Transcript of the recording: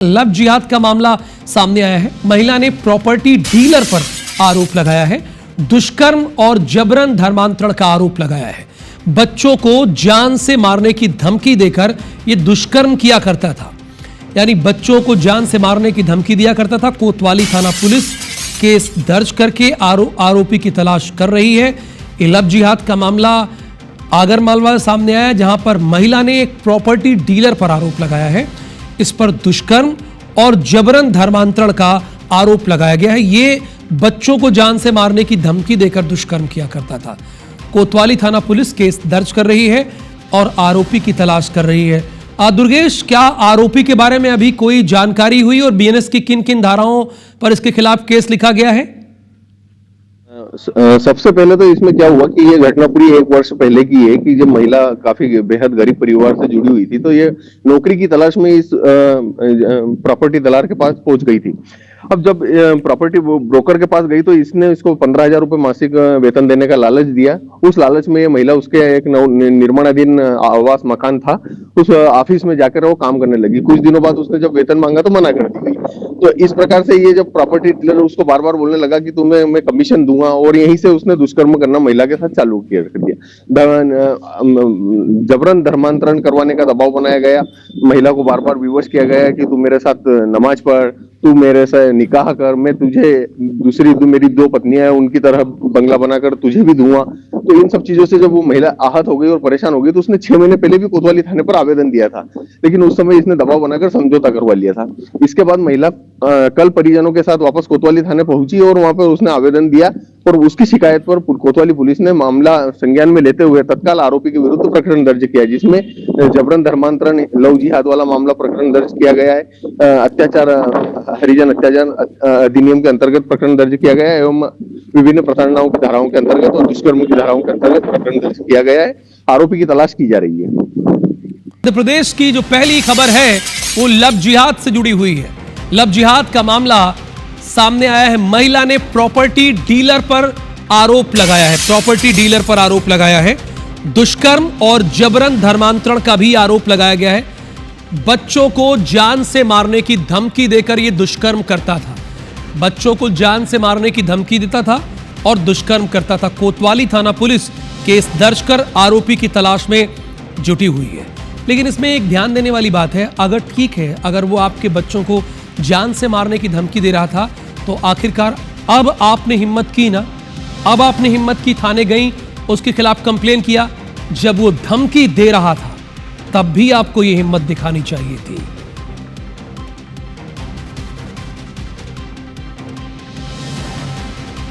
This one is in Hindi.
लव जिहाद का मामला सामने आया है। महिला ने प्रॉपर्टी डीलर पर आरोप लगाया है। दुष्कर्म और जबरन धर्मांतरण का आरोप लगाया है। बच्चों को जान से मारने की धमकी देकर यह दुष्कर्म किया करता था, यानी बच्चों को जान से मारने की धमकी दिया करता था। कोतवाली थाना पुलिस केस दर्ज करके आरोपी की तलाश कर रही है। ये लव जिहाद का मामला आगरमालवा सामने आया, जहां पर महिला ने एक प्रॉपर्टी डीलर पर आरोप लगाया है। इस पर दुष्कर्म और जबरन धर्मांतरण का आरोप लगाया गया है। ये बच्चों को जान से मारने की धमकी देकर दुष्कर्म किया करता था। कोतवाली थाना पुलिस केस दर्ज कर रही है और आरोपी की तलाश कर रही है। दुर्गेश, क्या आरोपी के बारे में अभी कोई जानकारी हुई और बीएनएस की किन किन धाराओं पर इसके खिलाफ केस लिखा गया है? सबसे पहले तो इसमें क्या हुआ कि ये घटना पूरी 1 वर्ष पहले की है कि जब महिला काफी बेहद गरीब परिवार से जुड़ी हुई थी, तो ये नौकरी की तलाश में इस प्रॉपर्टी दलाल के पास पहुंच गई थी। अब जब प्रॉपर्टी ब्रोकर के पास गई तो इसने इसको 15,000 रुपए मासिक वेतन देने का लालच दिया। उस लालच में ये महिला उसके एक निर्माणाधीन आवास मकान था, उस ऑफिस में जाकर वो काम करने लगी। कुछ दिनों बाद उसने जब वेतन मांगा तो मना कर दी गई। तो इस प्रकार से ये जब प्रॉपर्टी डीलर उसको बार बार बोलने लगा कि तुम्हें मैं कमीशन दूंगा, और यहीं से उसने दुष्कर्म करना महिला के साथ चालू कर दिया। जबरन धर्मांतरण करवाने का दबाव बनाया गया। महिला को बार बार विवश किया गया कि तू मेरे साथ नमाज पढ़, तू मेरे से निकाह कर, मैं तुझे मेरी 2 पत्नियां हैं उनकी तरह बंगला बनाकर तुझे भी दूंगा। तो इन सब चीजों से जब वो महिला आहत हो गई और परेशान हो गई, तो उसने 6 महीने पहले भी कोतवाली थाने पर आवेदन दिया था, लेकिन उस समय इसने दबाव बनाकर समझौता करवा लिया था। इसके बाद महिला कल परिजनों के साथ वापस कोतवाली थाने पहुंची और वहां पर उसने आवेदन दिया, और उसकी शिकायत पर कोतवाली पुलिस ने मामला संज्ञान में लेते हुए तत्काल आरोपी के विरुद्ध प्रकरण दर्ज किया, जिसमें जबरन धर्मांतरण लव जिहाद वाला मामला प्रकरण दर्ज किया गया है। अत्याचार हरिजन अत्याचार अधिनियम के अंतर्गत प्रकरण दर्ज किया गया है एवं विभिन्न प्रताड़नाओं की धाराओं के अंतर्गत और दुष्कर्म की धाराओं के अंतर्गत प्रकरण दर्ज किया गया है। आरोपी की तलाश की जा रही है। मध्य प्रदेश की जो पहली खबर है वो लव जिहाद से जुड़ी हुई है। लव जिहाद का मामला सामने आया है। महिला ने प्रॉपर्टी डीलर पर आरोप लगाया है। प्रॉपर्टी डीलर पर आरोप लगाया है। दुष्कर्म और जबरन धर्मांतरण का भी आरोप लगाया गया है। बच्चों को जान से मारने की धमकी देकर यह दुष्कर्म करता था। बच्चों को जान से मारने की धमकी देता था और दुष्कर्म करता था। कोतवाली थाना पुलिस केस दर्ज कर आरोपी की तलाश में जुटी हुई है। लेकिन इसमें एक ध्यान देने वाली बात है, अगर ठीक है, अगर वो आपके बच्चों को जान से मारने की धमकी दे रहा था, तो आखिरकार अब आपने हिम्मत की ना? अब आपने हिम्मत की, थाने गई, उसके खिलाफ कंप्लेन किया। जब वो धमकी दे रहा था तब भी आपको ये हिम्मत दिखानी चाहिए थी।